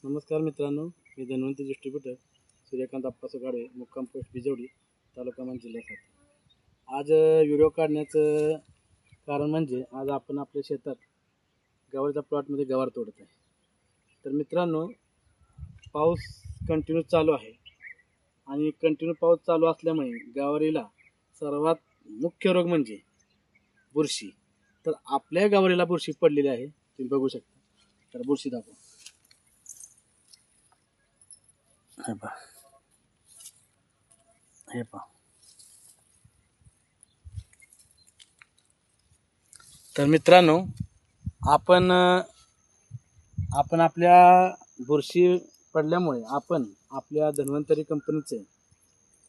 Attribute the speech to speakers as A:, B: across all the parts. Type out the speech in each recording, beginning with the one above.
A: नमस्कार मित्रांनो, मी धन्वंती डिस्ट्रीब्युटर सूर्यकांत अप्पासो गाडवे, मुक्काम पोस्ट बिजवडी, तालुका मान, जिल्हा सातारा। आज व्हिडिओ काढण्याचं कारण म्हणजे आज आपण आपल्या शेतात गवारच्या प्लॉटमध्ये गवार तोडत आहे। तर मित्रांनो, पाऊस कंटिन्यू चालू आहे आणि कंटिन्यू पाऊस चालू असल्यामुळे गवारीला सर्वात मुख्य रोग म्हणजे बुरशी। तर आपल्या गवारीला बुरशी पडलेली आहे, तुम्ही बघू शकता। तर बुरशी दाखवा। हे पहा। तर मित्रांनो, आपण आपल्या बुरशी पडल्यामुळे आपण आपल्या धन्वंतरी कंपनीचे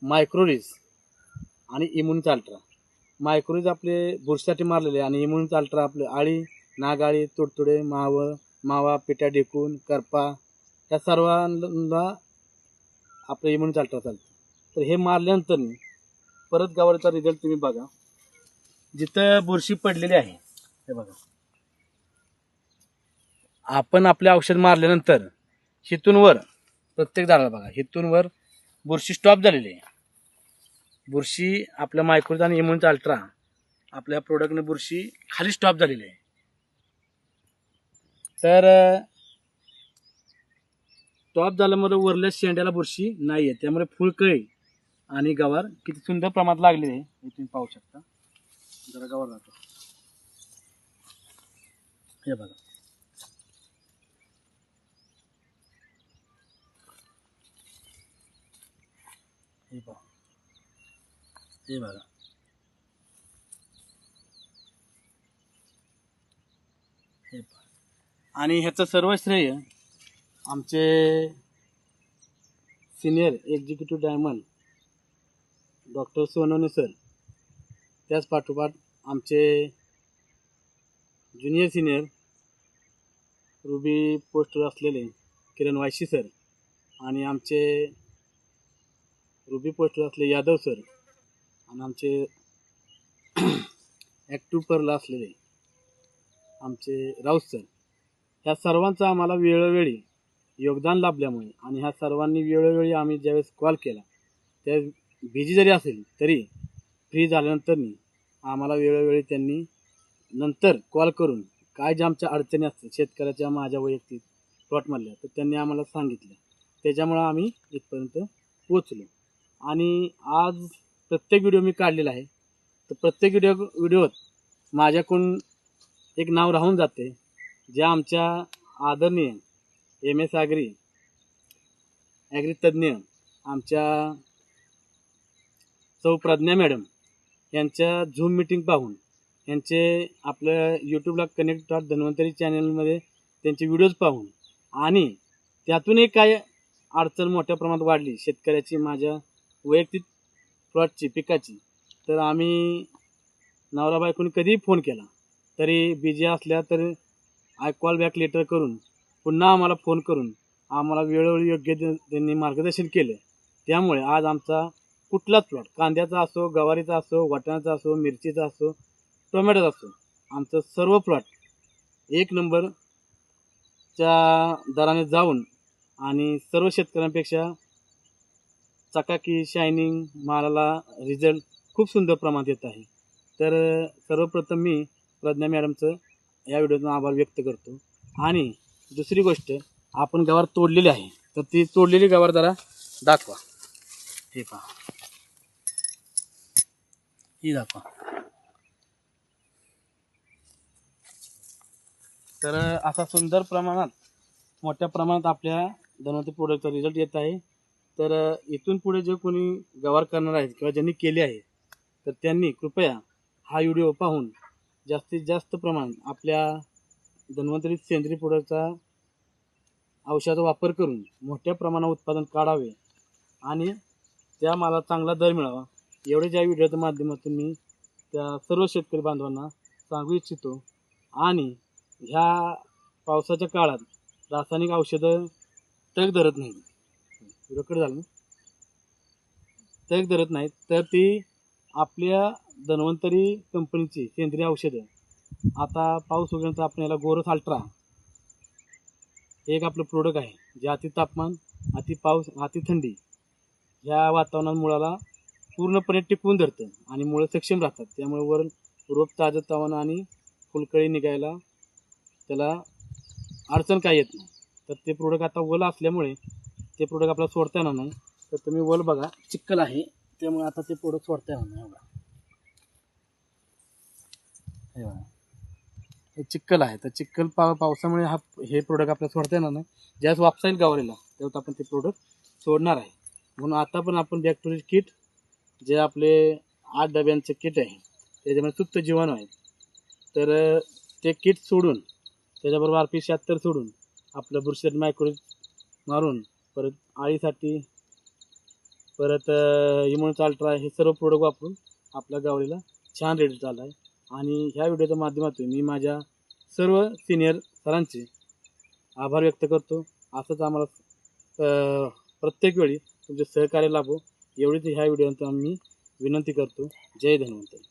A: मायक्रोरिज आणि इम्युनिटी अल्ट्रा, मायक्रोरिज आपले बुरशीसाठी मारलेले आणि इम्युनिटी अल्ट्रा आपले आळी, नागाळी, तुडतुडे, मावा, पिट्या ढेकून, करपा या सर्वांना आपलं इम्युनिटी अल्ट्रा चालतं। तर हे मारल्यानंतर परत गवारीचा रिझल्ट तुम्ही बघा। जिथं बुरशी पडलेली आहे हे बघा, आपण आपले औषध मारल्यानंतर हिथून वर प्रत्येक झाडाला बघा, हिथून वर बुरशी स्टॉप झालेली आहे। बुरशी आपल्या मायक्रोज आणि इम्युनिटी अल्ट्रा आपल्या प्रोडक्टने बुरशी खाली स्टॉप झालेली आहे। तर स्टॉप झाल्यामुळे वरल्या शेंड्याला बुरशी नाही आहे, त्यामुळे फुलकळी आणि गवार किती सुंदर प्रमाणात लागलेले आहे हे तुम्ही पाहू शकता। जरा गवार राहतो हे बघा, हे पहा, हे बघा, हे पहा। आणि ह्याचं सर्व श्रेय आमचे senior executive diamond doctor Sonawane sir, त्याच पाठोपाठ आमचे ज्युनियर सिनियर रुबी पोस्टवर असलेले किरण वायशी सर आणि आमचे रुबी पोस्टवर असलेले यादव सर आणि आमचे ॲक्टिव्ह परला असलेले आमचे राऊत सर, ह्या सर्वांचं आम्हाला वेळोवेळी योगदान लाभल्यामुळे आणि ह्या सर्वांनी वेळोवेळी आम्ही ज्यावेळेस कॉल केला त्या बिझी जरी असेल तरी फ्री झाल्यानंतर आम्हाला वेळोवेळी त्यांनी नंतर कॉल करून काय ज्या आमच्या अडचणी असतील शेतकऱ्याच्या माझ्या वैयक्तिक प्लॉटमधल्या, तर त्यांनी आम्हाला सांगितलं, त्याच्यामुळं आम्ही इथपर्यंत पोचलो। आणि आज प्रत्येक व्हिडिओ मी काढलेला आहे, तर प्रत्येक व्हिडिओत माझ्याकडून एक नाव राहून जाते, जे आमच्या आदरणीय MS ॲग्री तज्ज्ञ आमच्या सौ प्रज्ञा मॅडम यांच्या झूम मीटिंग पाहून, यांचे आपल्या यूट्यूबला कनेक्ट धन्वंतरी चॅनलमध्ये त्यांचे व्हिडिओज पाहून आणि त्यातूनही काय अडचण मोठ्या प्रमाणात वाढली शेतकऱ्याची, माझ्या वैयक्तिक प्लॉटची पिकाची, तर आम्ही नवरा बायकोनी कधीही फोन केला तरी बिझी असल्या तर आय कॉल बॅक लेटर करून पुन्हा आम्हाला फोन करून आम्हाला वेळोवेळी योग्य त्यांनी मार्गदर्शन केलं। त्यामुळे आज आमचा कुठलाच प्लॉट, कांद्याचा असो, गवारीचा असो, वाटाण्याचा असो, मिरचीचा असो, टोमॅटोचा असो, आमचं सर्व प्लॉट एक नंबरच्या दराने जाऊन आणि सर्व शेतकऱ्यांपेक्षा चकाकी, शायनिंग, मालाला रिझल्ट खूप सुंदर प्रमाणात येत आहे। तर सर्वप्रथम मी प्रज्ञा मॅडमचं या व्हिडिओतून आभार व्यक्त करतो। आणि दुसरी गोष्ट, आपण गवार तोडलेली आहे, तर ती तोडलेली गवार जरा दाखवा। हे पहा, ही दाखवा। तर असा सुंदर प्रमाणात मोठ्या प्रमाणात आपल्या धन्वंतरी प्रोडक्टचा रिझल्ट येत आहे। तर इथून पुढे जे कोणी गवार करणार आहेत किंवा ज्यांनी केले आहे, तर त्यांनी कृपया हा व्हिडिओ पाहून जास्तीत जास्त प्रमाणात आपल्या धन्वंतरी सेंद्रिय प्रोडक्टचा औषधाचा वापर करून मोठ्या प्रमाणात उत्पादन काढावे आणि त्या मालाला चांगला दर मिळावा, एवढे ज्या व्हिडिओच्या माध्यमातून मी त्या सर्व शेतकरी बांधवांना सांगू इच्छितो। आणि ह्या पावसाच्या काळात रासायनिक औषधं तग धरत नाहीत, विरोकड झालं तग धरत नाहीत, तर ती आपल्या धन्वंतरी कंपनीची सेंद्रिय औषधं आता पाऊस उगल्यानंतर आपण याला गोरस अल्ट्रा हे एक आपलं प्रोडक्ट आहे, जे अति तापमान, अति पाऊस, अति थंडी ह्या वातावरणात मुळाला पूर्णपणे टिकवून धरतं आणि मुळं सक्षम राहतात. त्यामुळे वर रोप ताजं आणि फुलकळी निघायला त्याला अडचण काय येत नाही. तर ते प्रोडक्ट आता वल असल्यामुळे ते प्रोडक्ट आपल्याला सोडता येणार नाही. तर तुम्ही वल बघा, चिखल आहे, त्यामुळे आता ते प्रोडक्ट सोडता येणार नाही. बघा हे बघा, हे चिखल आहे, तर चिखल पावसामुळे हे प्रोडक्ट आपल्याला सोडता येणार नाही. ज्यावेळेस वापसा येईल गावरीला तेव्हा आपण ते प्रोडक्ट सोडणार आहे. म्हणून आता पण आपण बॅक्टेरियल किट, जे आपले 8 डब्यांचे किट आहे, त्याच्यामध्ये सुप्त जीवाणू आहेत, तर ते किट सोडून त्याच्याबरोबर RP76 सोडून आपलं बुरशीसाठी मायक्रोज मारून परत आळीसाठी परत इम्युनिटी अल्ट्रा हे सर्व प्रोडक्ट वापरून आपल्या गावरीला छान रिझल्ट आला आहे. आणि ह्या व्हिडिओच्या माध्यमातून मी माझ्या सर्व सिनियर सरांचे आभार व्यक्त करतो. असंच आम्हाला प्रत्येक वेळी तुमचे सहकार्य लाभो एवढीच ह्या व्हिडिओनंतर मी विनंती करतो. जय धन्वंतरी.